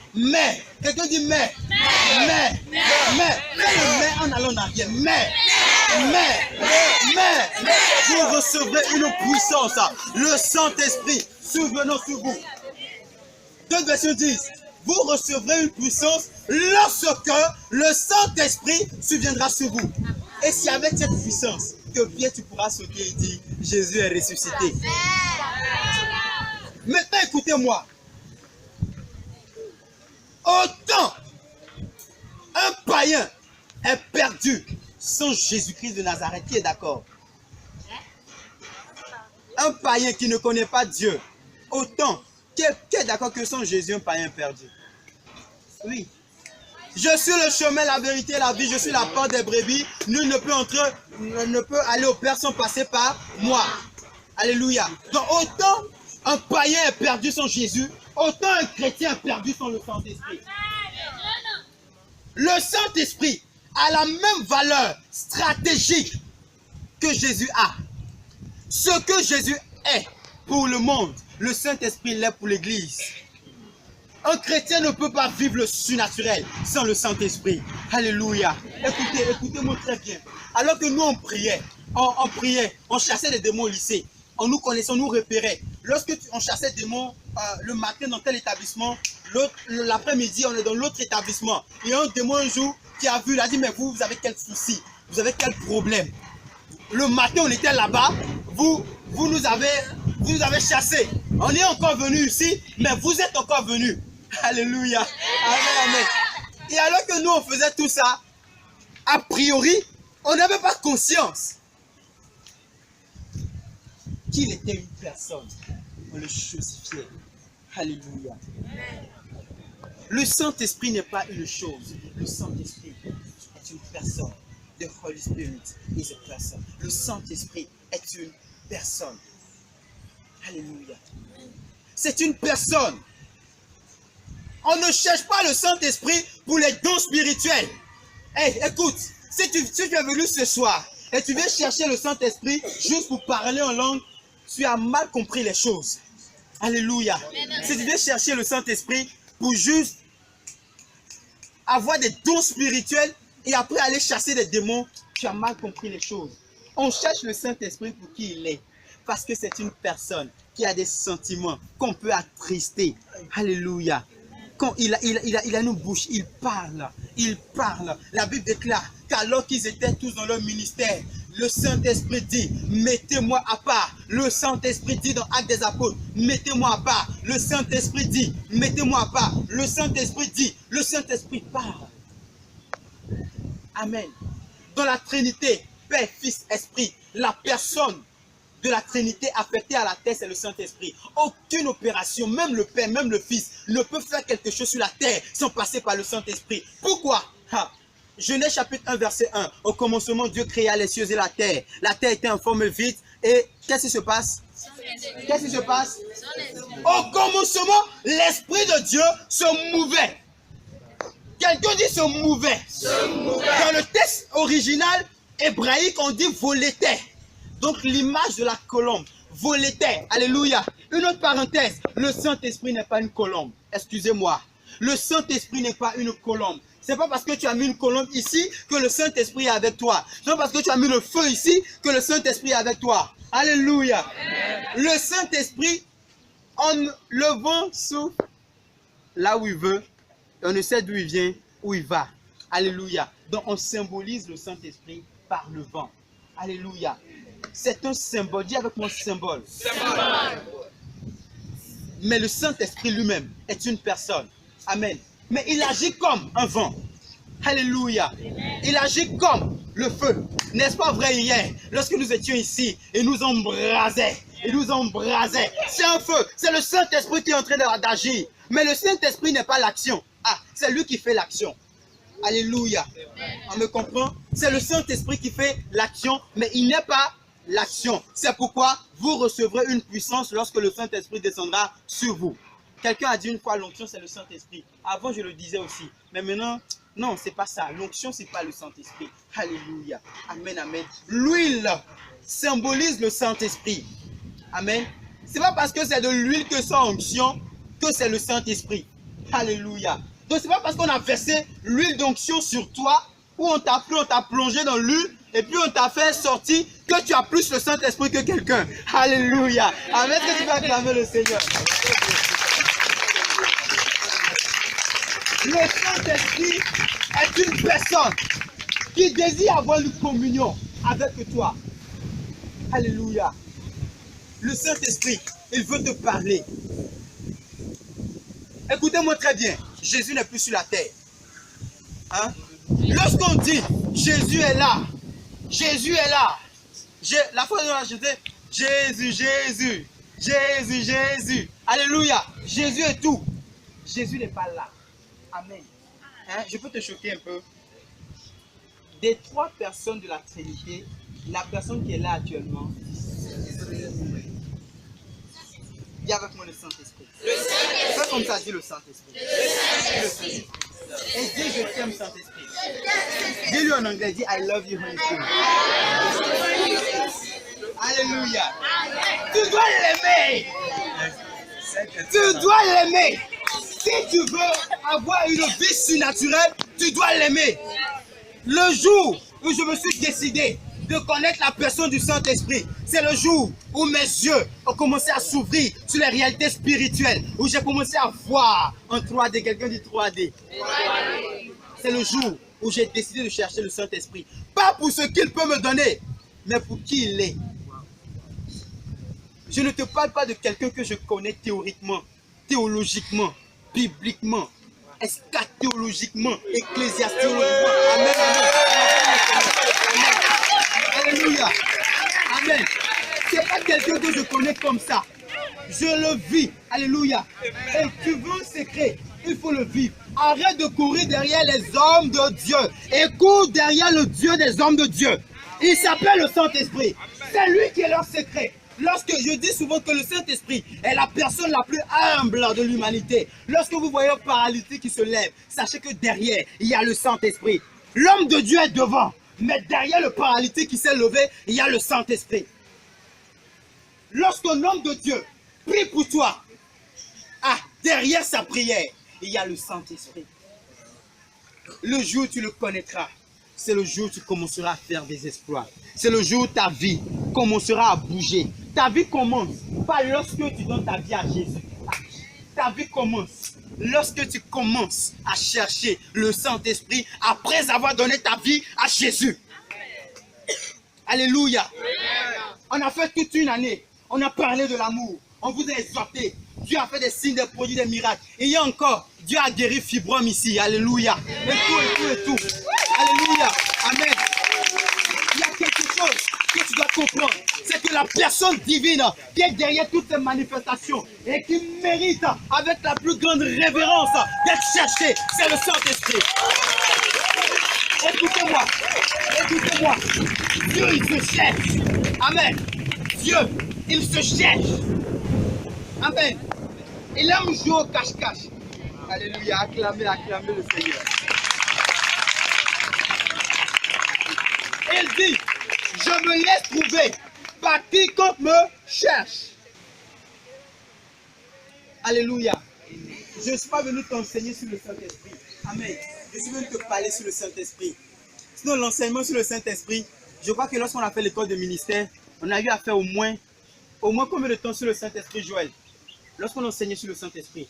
quelqu'un dit mais. Mais, en allant en arrière. Mais, vous recevrez une puissance. Le Saint-Esprit survenant sur vous. D'autres versions disent, vous recevrez une puissance lorsque le Saint-Esprit surviendra sur vous. Et c'est avec cette puissance que bien tu pourras sauter et dire, Jésus est ressuscité. Maintenant, écoutez-moi. Autant un païen est perdu sans Jésus-Christ de Nazareth, qui est d'accord? Un païen qui ne connaît pas Dieu, autant, qui est d'accord que sans Jésus, un païen est perdu? Oui. Je suis le chemin, la vérité et la vie, je suis la porte des brebis. Nul ne peut aller au Père sans passer par moi. Alléluia. Donc autant un païen est perdu sans Jésus, autant un chrétien est perdu sans le Saint-Esprit. Le Saint-Esprit a la même valeur stratégique que Jésus a. Ce que Jésus est pour le monde, le Saint-Esprit l'est pour l'Église. Un chrétien ne peut pas vivre le surnaturel sans le Saint-Esprit. Alléluia. Écoutez-moi très bien. Alors que nous on priait, on chassait des démons au lycée. On nous connaissait, on nous repérait. Lorsque on chassait des démons le matin dans tel établissement, l'après-midi on est dans l'autre établissement. Et un démon un jour qui a vu, il a dit, mais vous avez quel souci? Vous avez quel problème? Le matin on était là-bas, vous nous avez chassés. On est encore venu ici, mais vous êtes encore venus. Alléluia. Amen. Et alors que nous on faisait tout ça, a priori, on n'avait pas conscience qu'il était une personne. On le chosifiait. Alléluia. Le Saint-Esprit n'est pas une chose. Le Saint-Esprit est une personne. The Holy Spirit is a person. Le Saint-Esprit est une personne. Alléluia. C'est une personne. On ne cherche pas le Saint-Esprit pour les dons spirituels. Hey, écoute, si tu es venu ce soir et tu viens chercher le Saint-Esprit juste pour parler en langue, tu as mal compris les choses. Alléluia. Si tu viens chercher le Saint-Esprit pour juste avoir des dons spirituels et après aller chasser des démons, tu as mal compris les choses. On cherche le Saint-Esprit pour qui il est. Parce que c'est une personne qui a des sentiments qu'on peut attrister. Alléluia. Quand il a une bouche, il parle. La Bible déclare qu'alors qu'ils étaient tous dans leur ministère, le Saint-Esprit dit, mettez-moi à part. Le Saint-Esprit dit dans Actes des Apôtres, mettez-moi à part. Le Saint-Esprit dit, mettez-moi à part. Le Saint-Esprit dit, le Saint-Esprit parle. Amen. Dans la Trinité, Père, Fils, Esprit, la personne de la Trinité affectée à la terre, c'est le Saint-Esprit. Aucune opération, même le Père, même le Fils, ne peut faire quelque chose sur la terre sans passer par le Saint-Esprit. Pourquoi? Genèse chapitre 1, verset 1. Au commencement, Dieu créa les cieux et la terre. La terre était en forme vide. Et qu'est-ce qui se passe? Qu'est-ce qui se passe? Au commencement, l'Esprit de Dieu se mouvait. Quelqu'un dit se mouvait. Dans le texte original hébraïque, on dit volétait. Donc l'image de la colombe, volétait. Alléluia. Une autre parenthèse, le Saint-Esprit n'est pas une colombe. Excusez-moi. Le Saint-Esprit n'est pas une colombe. C'est pas parce que tu as mis une colombe ici que le Saint-Esprit est avec toi. C'est pas parce que tu as mis le feu ici que le Saint-Esprit est avec toi. Alléluia. Le Saint-Esprit Le vent souffle là où il veut. Et on ne sait d'où il vient, où il va. Alléluia. Donc on symbolise le Saint-Esprit par le vent. Alléluia. C'est un symbole. Dis avec moi symbole. Mais le Saint-Esprit lui-même est une personne. Amen. Mais il agit comme un vent. Alléluia. Il agit comme le feu. N'est-ce pas vrai hier, lorsque nous étions ici, il nous embrasait. Il nous embrasait. C'est un feu. C'est le Saint-Esprit qui est en train d'agir. Mais le Saint-Esprit n'est pas l'action. Ah, c'est lui qui fait l'action. Alléluia. On me comprend? C'est le Saint-Esprit qui fait l'action, mais il n'est pas l'action. C'est pourquoi vous recevrez une puissance lorsque le Saint-Esprit descendra sur vous. Quelqu'un a dit une fois, l'onction, c'est le Saint-Esprit. Avant, je le disais aussi. Mais maintenant, non, c'est pas ça. L'onction, c'est pas le Saint-Esprit. Alléluia. Amen, amen. L'huile symbolise le Saint-Esprit. Amen. C'est pas parce que c'est de l'huile que c'est onction que c'est le Saint-Esprit. Alléluia. Donc, c'est pas parce qu'on a versé l'huile d'onction sur toi ou on t'a plongé dans l'huile et puis on t'a fait sortir que tu as plus le Saint-Esprit que quelqu'un. Alléluia. Amen. Est-ce que tu vas acclamer le Seigneur? Le Saint-Esprit est une personne qui désire avoir une communion avec toi. Alléluia. Le Saint-Esprit, il veut te parler. Écoutez-moi très bien. Jésus n'est plus sur la terre. Hein? Lorsqu'on dit Jésus est là, Jésus est là. La fois où je disais Jésus, Jésus, Jésus, Jésus. Alléluia. Jésus est tout. Jésus n'est pas là. Amen. Hein? Je peux te choquer un peu. Des 3 personnes de la Trinité, la personne qui est là actuellement, dis avec moi le Saint-Esprit. Fais comme ça, dis le Saint-Esprit. Le Saint-Esprit. Et dis je t'aime Saint-Esprit. Dis-lui en anglais, dis I love you Holy Spirit. Alléluia. Tu dois l'aimer. Tu dois l'aimer. Si tu veux avoir une vie surnaturelle, tu dois l'aimer. Le jour où je me suis décidé de connaître la personne du Saint-Esprit, c'est le jour où mes yeux ont commencé à s'ouvrir sur les réalités spirituelles, où j'ai commencé à voir en 3D, quelqu'un dit 3D. C'est le jour où j'ai décidé de chercher le Saint-Esprit. Pas pour ce qu'il peut me donner, mais pour qui il est. Je ne te parle pas de quelqu'un que je connais théoriquement, théologiquement, bibliquement, eschatologiquement, ecclésiastiquement. Amen, amen. Alléluia. Amen. C'est pas quelqu'un que je connais comme ça. Je le vis. Alléluia. Et tu veux un secret, il faut le vivre. Arrête de courir derrière les hommes de Dieu et cours derrière le Dieu des hommes de Dieu. Il s'appelle le Saint-Esprit. C'est lui qui est leur secret. Lorsque je dis souvent que le Saint-Esprit est la personne la plus humble de l'humanité, lorsque vous voyez un paralytique qui se lève, sachez que derrière, il y a le Saint-Esprit. L'homme de Dieu est devant, mais derrière le paralytique qui s'est levé, il y a le Saint-Esprit. Lorsqu'un homme de Dieu prie pour toi, derrière sa prière, il y a le Saint-Esprit. Le jour où tu le connaîtras, c'est le jour où tu commenceras à faire des exploits. C'est le jour où ta vie commencera à bouger. Ta vie commence pas lorsque tu donnes ta vie à Jésus. Ta vie commence lorsque tu commences à chercher le Saint-Esprit après avoir donné ta vie à Jésus. Alléluia. On a fait toute une année. On a parlé de l'amour. On vous a exhorté. Dieu a fait des signes, des produits, des miracles. Et il y a encore, Dieu a guéri fibrome ici. Alléluia. Et tout. Alléluia. Amen. Il y a quelque chose que tu dois comprendre. C'est que la personne divine qui est derrière toutes ces manifestations et qui mérite avec la plus grande révérence d'être cherchée, c'est le Saint-Esprit. Écoutez-moi. Écoutez-moi. Dieu, il se cherche. Amen. Dieu, il se cherche. Amen. Il aime jouer au cache-cache. Alléluia. Acclamez le Seigneur. Il dit, je me laisse trouver par quiconque me cherche. Alléluia. Je ne suis pas venu t'enseigner sur le Saint-Esprit. Amen. Je suis venu te parler sur le Saint-Esprit. Sinon, l'enseignement sur le Saint-Esprit, je crois que lorsqu'on a fait l'école de ministère, on a eu à faire au moins combien de temps sur le Saint-Esprit, Joël? lorsqu'on enseignait sur le Saint-Esprit,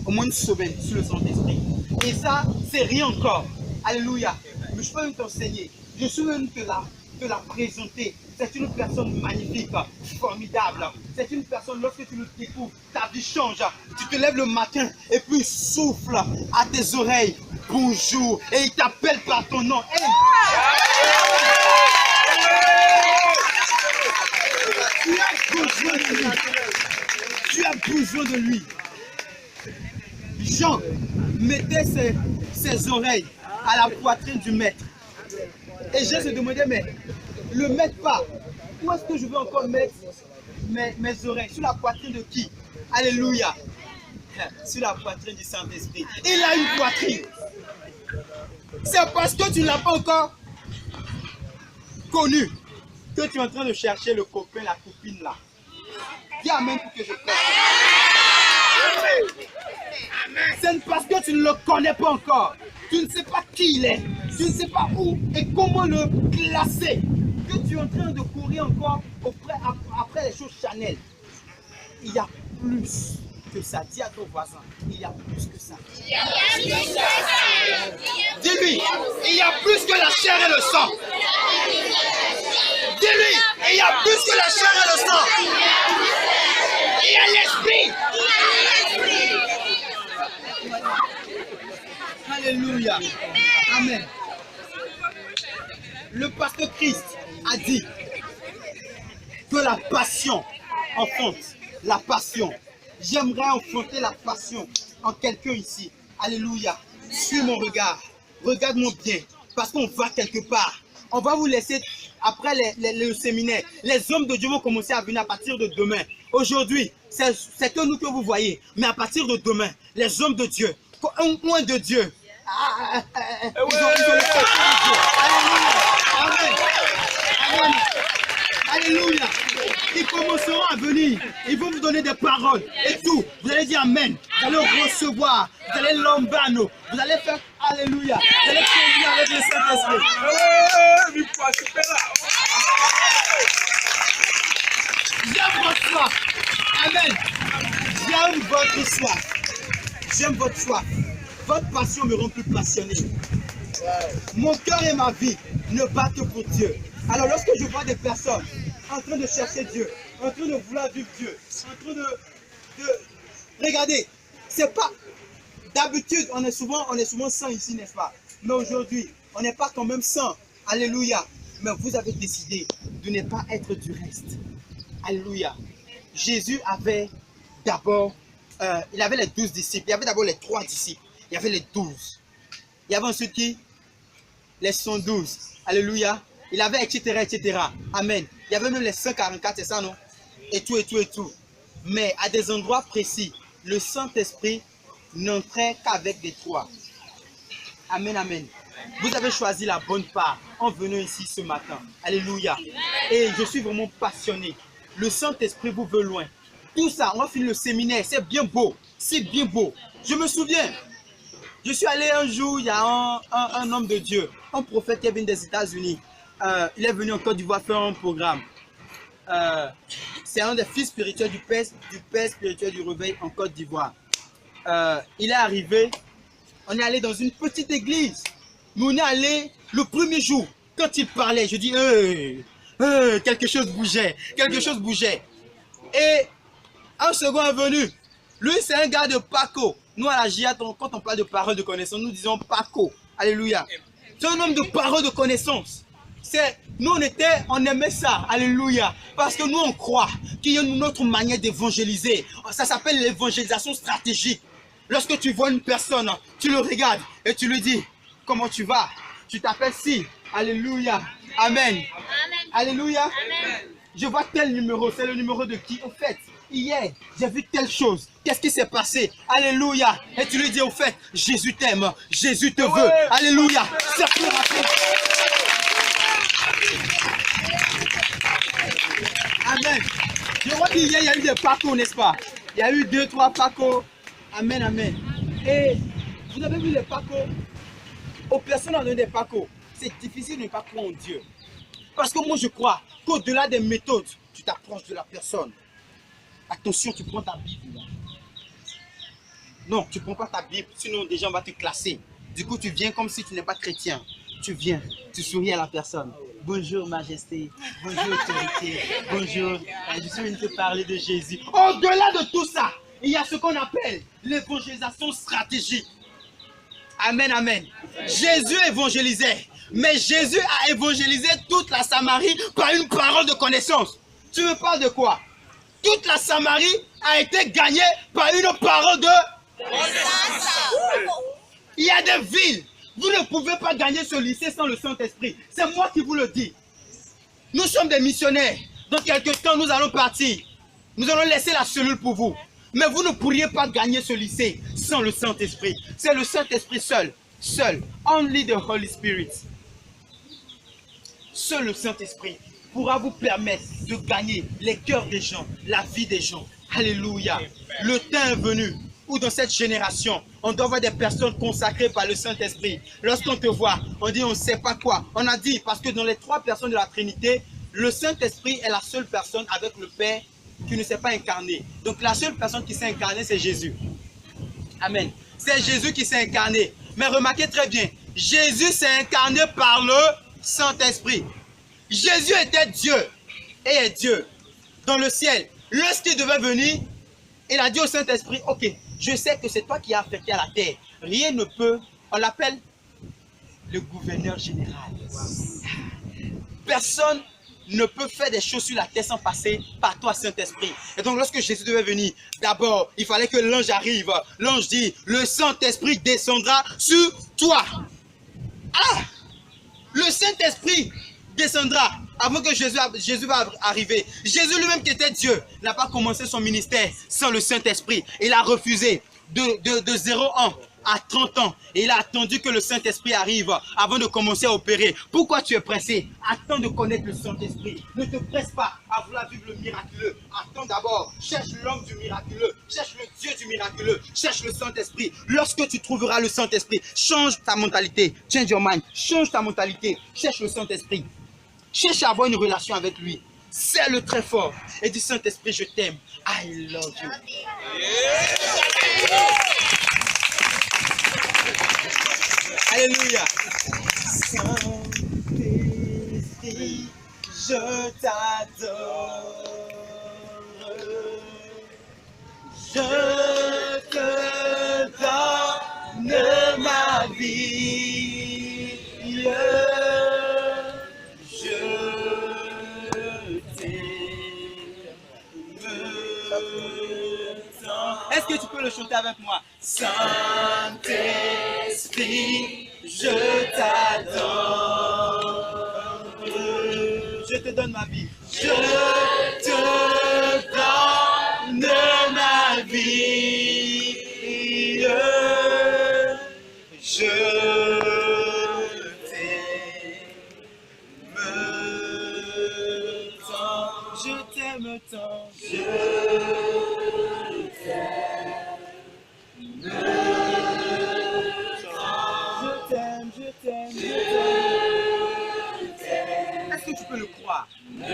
au moins une semaine sur le Saint-Esprit. Et ça, c'est rien encore. Alléluia. Mais je peux même t'enseigner. Je suis même te la présenter. C'est une personne magnifique, formidable. C'est une personne, lorsque tu le découvres, ta vie change. Tu te lèves le matin et puis il souffle à tes oreilles. Bonjour. Et il t'appelle par ton nom. Hey. Tu as besoin de lui. Tu as besoin de lui. Jean mettait ses oreilles à la poitrine du maître. Et Jean se demandait, mais le maître pas. Où est-ce que je veux encore mettre mes oreilles? Sur la poitrine de qui? Alléluia. Sur la poitrine du Saint-Esprit. Il a une poitrine. C'est parce que tu ne l'as pas encore connu que tu es en train de chercher le copain, la copine là. Dis amen pour que je prenne. C'est parce que tu ne le connais pas encore. Tu ne sais pas qui il est. Tu ne sais pas où et comment le classer. Que tu es en train de courir encore après les choses Chanel. Il y a plus que ça. Dis à ton voisin, il y a plus que ça. Dis-lui, il y a plus que la chair et le sang. Dis-lui, il y a plus que la chair et le sang. Il y a l'esprit. Alléluia. Amen. Le pasteur Christ a dit que la passion enfante la passion. J'aimerais enfanter la passion en quelqu'un ici. Alléluia. Suis mon regard. Regarde-moi bien. Parce qu'on va quelque part. On va vous laisser, après le séminaire, les hommes de Dieu vont commencer à venir à partir de demain. Aujourd'hui, c'est que nous que vous voyez. Mais à partir de demain, les hommes de Dieu, loin de Dieu, ils ont le Amen. Amen. Alléluia. Ils commenceront à venir. Ils vont vous donner des paroles et tout. Vous allez dire Amen. Vous allez recevoir. Vous allez l'embano. Vous allez faire Alléluia. Vous allez conduire avec le Saint-Esprit. J'aime votre soif. Amen. J'aime votre soif. J'aime votre soif. Votre passion me rend plus passionné. Mon cœur et ma vie ne battent pour Dieu. Alors lorsque je vois des personnes en train de chercher Dieu, en train de vouloir vivre Dieu, en train de regardez, c'est pas d'habitude on est souvent 100 ici, n'est-ce pas? Mais aujourd'hui, on n'est pas quand même 100. Alléluia. Mais vous avez décidé de ne pas être du reste. Alléluia. Jésus avait d'abord, il avait les 12 disciples. Il y avait d'abord les 3 disciples. Il y avait les 12. Il y avait ensuite qui? Les 112. Alléluia. Il avait etc. Amen. Il y avait même les 144, c'est ça, non? Et tout. Mais à des endroits précis, le Saint-Esprit n'entrait qu'avec des 3. Amen. Vous avez choisi la bonne part en venant ici ce matin. Alléluia. Et je suis vraiment passionné. Le Saint-Esprit vous veut loin. Tout ça, on va finir le séminaire. C'est bien beau. C'est bien beau. Je me souviens. Je suis allé un jour, il y a un homme de Dieu, un prophète qui est venu des États-Unis. Il est venu en Côte d'Ivoire faire un programme. C'est un des fils spirituels du père spirituel du réveil en Côte d'Ivoire. Il est arrivé, on est allé dans une petite église. Mais on est allé le premier jour, quand il parlait, je dis, quelque chose bougeait. Et un second est venu. Lui, c'est un gars de Paco. Nous, à la GIA, quand on parle de parole de connaissance, nous disons Paco. Alléluia. C'est un homme de parole de connaissance. Nous, on aimait ça. Alléluia. Parce que nous, on croit qu'il y a une autre manière d'évangéliser. Ça s'appelle l'évangélisation stratégique. Lorsque tu vois une personne, tu le regardes et tu lui dis, comment tu vas? Tu t'appelles si. Alléluia. Amen. Alléluia. Amen. Je vois tel numéro. C'est le numéro de qui? Au fait, hier, j'ai vu telle chose. Qu'est-ce qui s'est passé? Alléluia. Et tu lui dis, au fait, Jésus t'aime. Jésus te veut. Alléluia. C'est pour rappeler. Amen. Je vois qu'hier, il y a eu des pacos, n'est-ce pas? Il y a eu 2, 3 pacos. Amen. Et vous avez vu les pacos? Aux personnes en des pacos, c'est difficile de ne pas croire en Dieu. Parce que moi, je crois qu'au-delà des méthodes, tu t'approches de la personne. Attention, tu prends ta Bible. Non, tu ne prends pas ta Bible, sinon déjà on va te classer. Du coup, tu viens comme si tu n'es pas chrétien. Tu viens, tu souris à la personne. Bonjour majesté, bonjour autorité, bonjour. Je suis venu te parler de Jésus. Au-delà de tout ça, il y a ce qu'on appelle l'évangélisation stratégique. Amen, amen. Jésus évangélisait, mais Jésus a évangélisé toute la Samarie par une parole de connaissance. Tu me parles de quoi? Toute la Samarie a été gagnée par une parole de connaissance. Il y a des villes, vous ne pouvez pas gagner ce lycée sans le Saint-Esprit. C'est moi qui vous le dis. Nous sommes des missionnaires. Dans quelques temps, nous allons partir. Nous allons laisser la cellule pour vous. Mais vous ne pourriez pas gagner ce lycée sans le Saint-Esprit. C'est le Saint-Esprit seul. Seul. Only the Holy Spirit. Seul le Saint-Esprit pourra vous permettre de gagner les cœurs des gens, la vie des gens. Alléluia. Le temps est venu où dans cette génération, on doit avoir des personnes consacrées par le Saint-Esprit. Lorsqu'on te voit, on dit on ne sait pas quoi. On a dit, parce que dans les 3 personnes de la Trinité, le Saint-Esprit est la seule personne avec le Père qui ne s'est pas incarné. Donc la seule personne qui s'est incarnée, c'est Jésus. Amen. C'est Jésus qui s'est incarné. Mais remarquez très bien, Jésus s'est incarné par le Saint-Esprit. Jésus était Dieu et est Dieu dans le ciel. Lorsqu'il devait venir, il a dit au Saint-Esprit, ok, je sais que c'est toi qui as affecté à la terre. Rien ne peut, on l'appelle le gouverneur général. Personne ne peut faire des choses sur la terre sans passer par toi, Saint-Esprit. Et donc, lorsque Jésus devait venir, d'abord, il fallait que l'ange arrive. L'ange dit, le Saint-Esprit descendra sur toi. Ah! Le Saint-Esprit descendra avant que Jésus va arriver. Jésus lui-même qui était Dieu n'a pas commencé son ministère sans le Saint-Esprit. Il a refusé de 0 ans à 30 ans. Et il a attendu que le Saint-Esprit arrive avant de commencer à opérer. Pourquoi tu es pressé? Attends de connaître le Saint-Esprit. Ne te presse pas à vouloir vivre le miraculeux. Attends d'abord. Cherche l'homme du miraculeux. Cherche le Dieu du miraculeux. Cherche le Saint-Esprit. Lorsque tu trouveras le Saint-Esprit, change ta mentalité. Change your mind. Change ta mentalité. Cherche le Saint-Esprit. Cherche à avoir une relation avec lui. Serre-le très fort. Et dis Saint-Esprit, je t'aime. I love you. Alléluia. Saint-Esprit, je t'adore. Je te donne ma vie. Est-ce que tu peux le chanter avec moi? Saint-Esprit, je t'adore. Je te donne ma vie. Je te donne ma vie. Je t'aime tant. Est-ce que tu peux le croire? Ne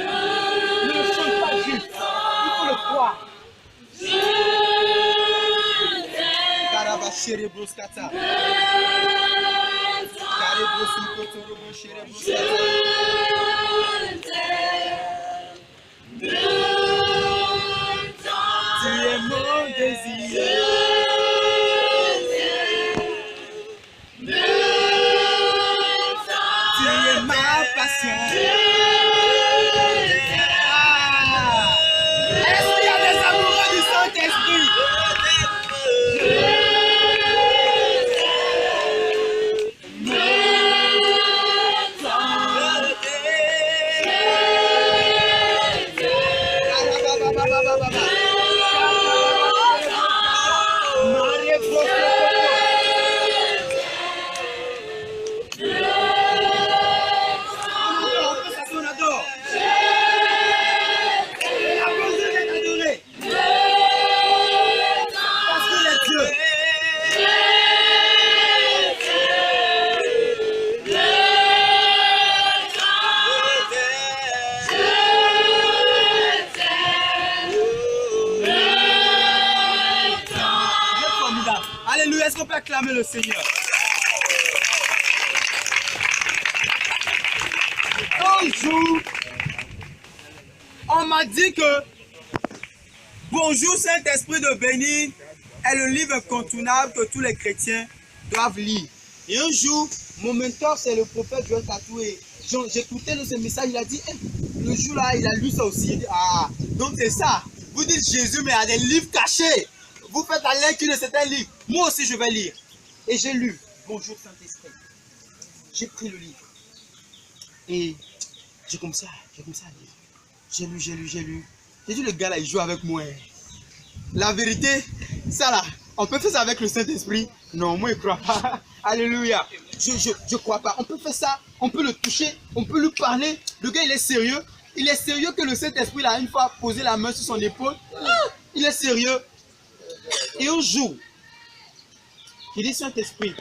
le chante pas juste. Il faut le croire. Tu es mon désir. Est-ce qu'il y a des amoureux du Saint-Esprit? Alléluia, est-ce qu'on peut acclamer le Seigneur? Un jour, on m'a dit que Bonjour Saint-Esprit de Bénin est le livre incontournable que tous les chrétiens doivent lire. Et un jour, mon mentor, c'est le prophète Joël Tatoué. J'écoutais ce message, il a dit, le jour là, il a lu ça aussi. Il dit, ah, donc c'est ça. Vous dites Jésus, mais il y a des livres cachés. Vous faites la lecture de certains livres. Moi aussi, je vais lire. Et j'ai lu Bonjour Saint-Esprit. J'ai pris le livre. Et j'ai commencé à lire. J'ai lu. J'ai dit, le gars là, il joue avec moi. La vérité, ça là, on peut faire ça avec le Saint-Esprit? Non, moi, je ne crois pas. Alléluia. Je ne crois pas. On peut faire ça, on peut le toucher, on peut lui parler. Le gars, il est sérieux. Il est sérieux que le Saint-Esprit, là, une fois posé la main sur son épaule. Il est sérieux. Et un jour, il dit, Saint-Esprit,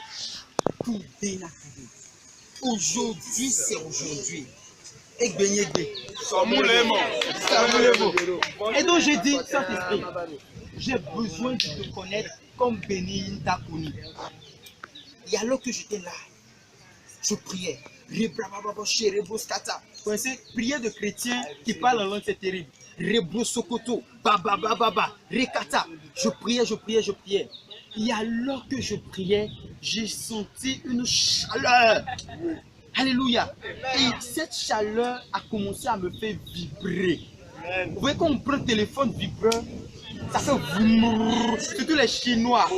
tout est là. Aujourd'hui, c'est aujourd'hui. Et donc j'ai dit, Saint-Esprit, j'ai besoin de te connaître comme Béni Takuni. Et alors que j'étais là, je priais. Vous connaissez, prière de chrétiens qui parlent en langue, c'est terrible. Rebo Sokoto, Baba Baba, Rekata. Je priais. Et alors que je priais, j'ai senti une chaleur. Alléluia. Et cette chaleur a commencé à me faire vibrer. Vous voyez quand on prend le téléphone vibreur, ça fait vroom, surtout les Chinois.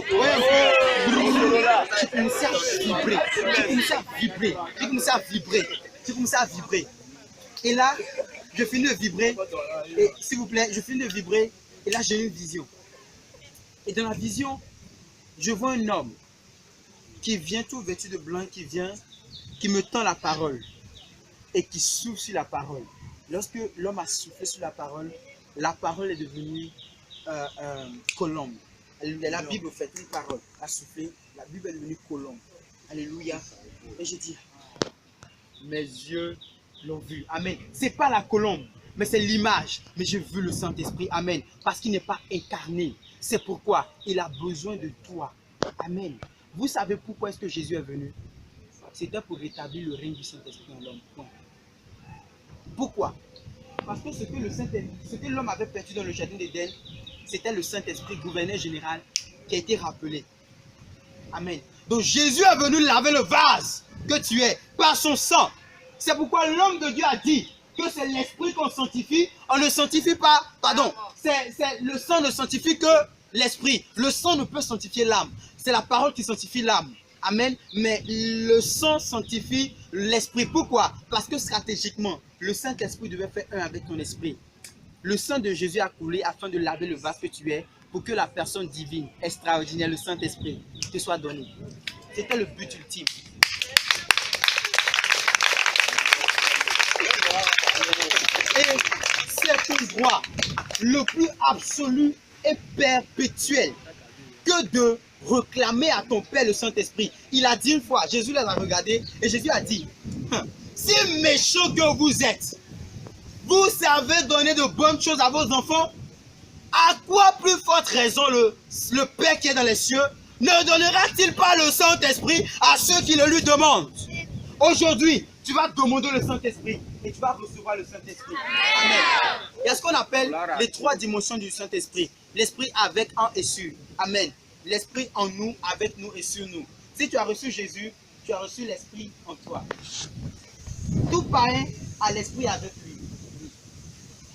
J'ai commencé à vibrer. Et là, je finis de vibrer. Et s'il vous plaît, je finis de vibrer. Et là, j'ai une vision. Et dans la vision, je vois un homme qui vient tout vêtu de blanc, qui me tend la parole et qui souffle sur la parole. Lorsque l'homme a soufflé sur la parole est devenue colombe. La Bible fait une parole a soufflé, la Bible est devenue colombe. Alléluia. Et j'ai dit, mes yeux l'ont vu. Amen. C'est pas la colombe, mais c'est l'image. Mais j'ai vu le Saint-Esprit. Amen. Parce qu'il n'est pas incarné. C'est pourquoi il a besoin de toi. Amen. Vous savez pourquoi est-ce que Jésus est venu? C'était pour rétablir le règne du Saint-Esprit en l'homme. Pourquoi? Parce que ce que l'homme avait perdu dans le jardin d'Éden, c'était le Saint-Esprit, gouverneur général, qui a été rappelé. Amen. Donc Jésus est venu laver le vase que tu es par son sang. C'est pourquoi l'homme de Dieu a dit que c'est l'esprit qu'on sanctifie. On ne sanctifie pas, pardon, le sang ne sanctifie que l'esprit. Le sang ne peut sanctifier l'âme. C'est la parole qui sanctifie l'âme. Amen. Mais le sang sanctifie l'esprit. Pourquoi? Parce que stratégiquement, le Saint-Esprit devait faire un avec ton esprit. Le sang de Jésus a coulé afin de laver le vase que tu es pour que la personne divine, extraordinaire, le Saint-Esprit, te soit donné. C'était le but ultime. Et c'est ton droit le plus absolu et perpétuel que de réclamer à ton Père le Saint-Esprit. Il a dit une fois, Jésus les a regardés et Jésus a dit, si méchant que vous êtes, vous savez donner de bonnes choses à vos enfants, à quoi plus forte raison le Père qui est dans les cieux ne donnera-t-il pas le Saint-Esprit à ceux qui le lui demandent? Aujourd'hui, tu vas demander le Saint-Esprit et tu vas recevoir le Saint-Esprit. Amen. Il y a ce qu'on appelle les trois dimensions du Saint-Esprit. L'Esprit avec, en et sur. Amen. L'Esprit en nous, avec nous et sur nous. Si tu as reçu Jésus, tu as reçu l'Esprit en toi. Tout païen a l'Esprit avec lui.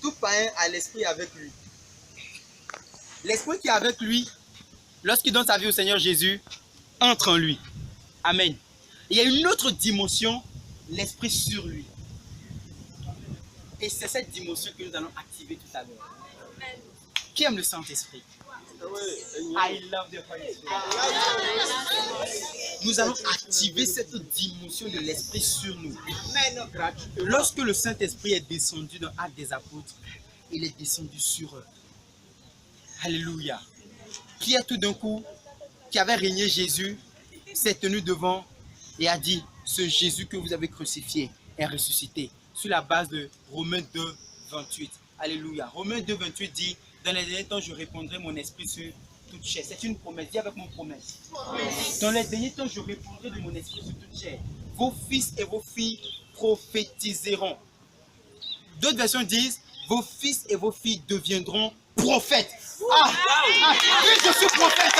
Tout païen a l'Esprit avec lui. L'Esprit qui est avec lui, lorsqu'il donne sa vie au Seigneur Jésus, entre en lui. Amen. Il y a une autre dimension, l'Esprit sur lui. Et c'est cette dimension que nous allons activer tout à l'heure. Qui aime le Saint-Esprit? I love the Holy Spirit. Nous allons activer cette dimension de l'Esprit sur nous. Lorsque le Saint-Esprit est descendu dans Actes des Apôtres, il est descendu sur eux. Alléluia. Pierre, tout d'un coup, qui avait régné Jésus, s'est tenu devant et a dit, ce Jésus que vous avez crucifié est ressuscité. Sur la base de Romains 2, 28. Alléluia. Romains 2, 28 dit, dans les derniers temps, je répandrai mon esprit sur toute chair. C'est une promesse. Dis avec mon promesse. Dans les derniers temps, je répondrai de mon esprit sur toute chair. Vos fils et vos filles prophétiseront. D'autres versions disent, vos fils et vos filles deviendront prophètes. Oui, je suis prophète.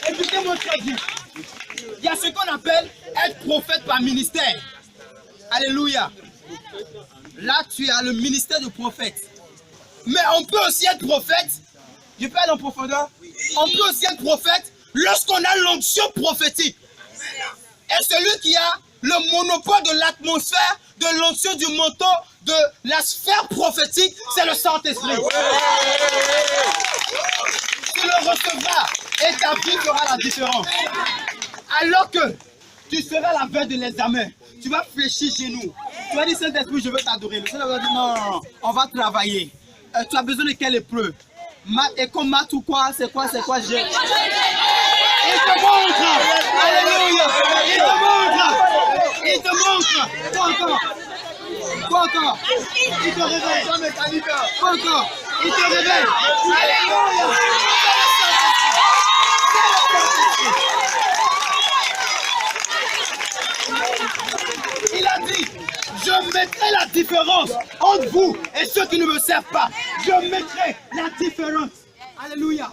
Écoutez-moi très bien. Il y a ce qu'on appelle être prophète par ministère. Alléluia. Là, tu as le ministère de prophète. Mais on peut aussi être prophète. Je peux aller en profondeur. On peut aussi être prophète lorsqu'on a l'onction prophétique. Et celui qui a le monopole de l'atmosphère, de l'onction du manteau, de la sphère prophétique, c'est le Saint-Esprit. Tu le recevras et ta vie fera la différence. Alors que tu seras la veille de l'examen, tu vas fléchir chez nous. Tu vas dire, Saint-Esprit, je veux t'adorer. Le Saint-Esprit va dire, non, on va travailler. Tu as besoin de quelle épreuve? Math ou quoi? C'est quoi? Il te montre. Alléluia. Il te montre. Quoi encore? Il te réveille. Quoi encore? Il te réveille. Alléluia. Il a dit, je mettrai la différence entre vous et ceux qui ne me servent pas. Je mettrai la différence. Alléluia.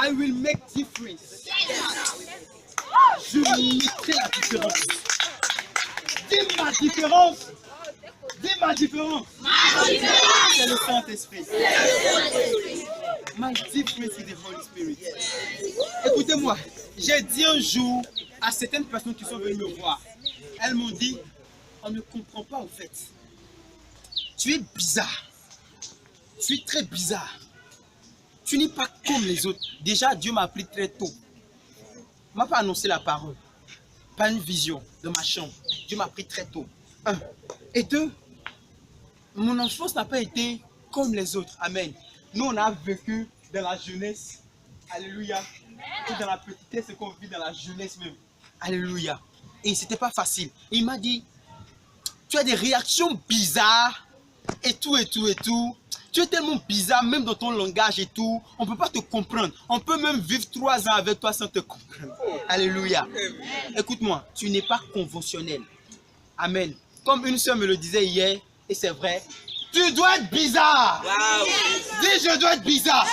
I will make difference. Je mettrai la différence. Dis ma différence. Dis ma différence. C'est le Saint-Esprit. My difference is the Holy Spirit. Écoutez-moi, j'ai dit un jour à certaines personnes qui sont venues me voir, elles m'ont dit, on ne comprend pas en fait. Tu es bizarre. Tu es très bizarre. Tu n'es pas comme les autres. Déjà, Dieu m'a appris très tôt. Il ne m'a pas annoncé la parole. Pas une vision de ma chambre. Dieu m'a appris très tôt. Un. Et deux, mon enfance n'a pas été comme les autres. Amen. Nous, on a vécu dans la jeunesse. Alléluia. Et dans la petitesse, c'est qu'on vit dans la jeunesse même. Alléluia. Et c'était pas facile. Et il m'a dit, tu as des réactions bizarres et tout. Tu es tellement bizarre, même dans ton langage et tout. On ne peut pas te comprendre. On peut même vivre 3 ans avec toi sans te comprendre. Alléluia. Écoute-moi, tu n'es pas conventionnel. Amen. Comme une soeur me le disait hier, et c'est vrai, tu dois être bizarre. Wow. Dis, je dois être bizarre.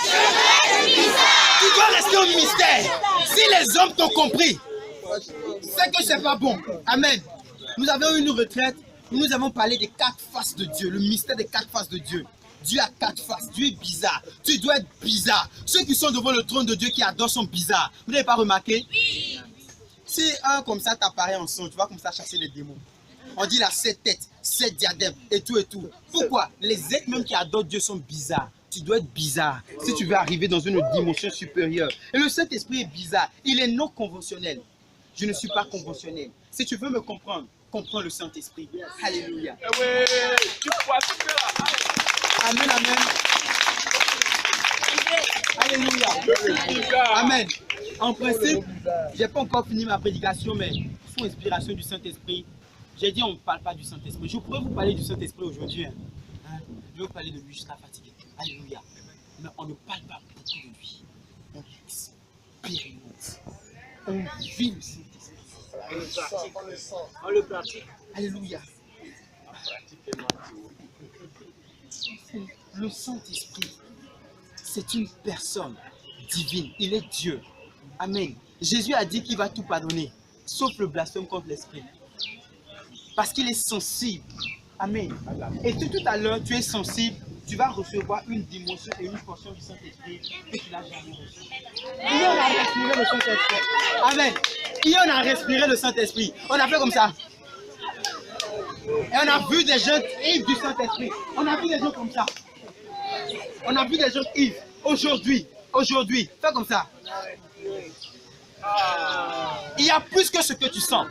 Tu dois rester au mystère. Si les hommes t'ont compris, c'est que c'est pas bon. Amen. Nous avons eu une retraite, nous avons parlé des 4 faces de Dieu, le mystère des 4 faces de Dieu. Dieu a 4 faces, Dieu est bizarre. Tu dois être bizarre. Ceux qui sont devant le trône de Dieu qui adorent sont bizarres. Vous n'avez pas remarqué? Oui. Si un comme ça t'apparaît en son, tu vas comme ça chasser les démons. On dit là 7 têtes, 7 diadèmes et tout. Pourquoi? Les êtres même qui adorent Dieu sont bizarres. Tu dois être bizarre si tu veux arriver dans une dimension supérieure. Et le Saint-Esprit est bizarre. Il est non conventionnel. Je ne suis pas conventionnel. Si tu veux me comprendre, comprends le Saint-Esprit. Alléluia. Amen, amen. Alléluia. Amen. En principe, je n'ai pas encore fini ma prédication, mais sous inspiration du Saint-Esprit, j'ai dit on ne parle pas du Saint-Esprit. Je pourrais vous parler du Saint-Esprit aujourd'hui. Je vais vous parler de lui jusqu'à fatiguer. Alléluia. Mais on ne parle pas beaucoup de lui. On l'expérimente. On vit le Saint-Esprit. On le pratique. Alléluia. Le Saint-Esprit, c'est une personne divine. Il est Dieu. Amen. Jésus a dit qu'il va tout pardonner, sauf le blasphème contre l'Esprit. Parce qu'il est sensible. Amen. Et tout à l'heure, tu es sensible, tu vas recevoir une dimension et une portion du Saint-Esprit que tu n'as jamais reçu. Il y en a respiré le Saint-Esprit. Amen. Il y en a respiré le Saint-Esprit. On a fait comme ça. Et on a vu des gens ivres du Saint-Esprit. On a vu des gens comme ça. On a vu des gens ivres. Aujourd'hui, fais comme ça. Il y a plus que ce que tu sens.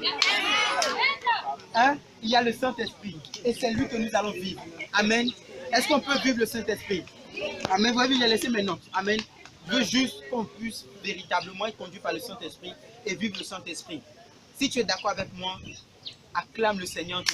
Hein? Il y a le Saint-Esprit. Et c'est lui que nous allons vivre. Amen. Est-ce qu'on peut vivre le Saint-Esprit? Amen. Vous voyez, j'ai laissé mes notes. Amen. Je veux juste qu'on puisse véritablement être conduit par le Saint-Esprit et vivre le Saint-Esprit. Si tu es d'accord avec moi, acclame le Seigneur.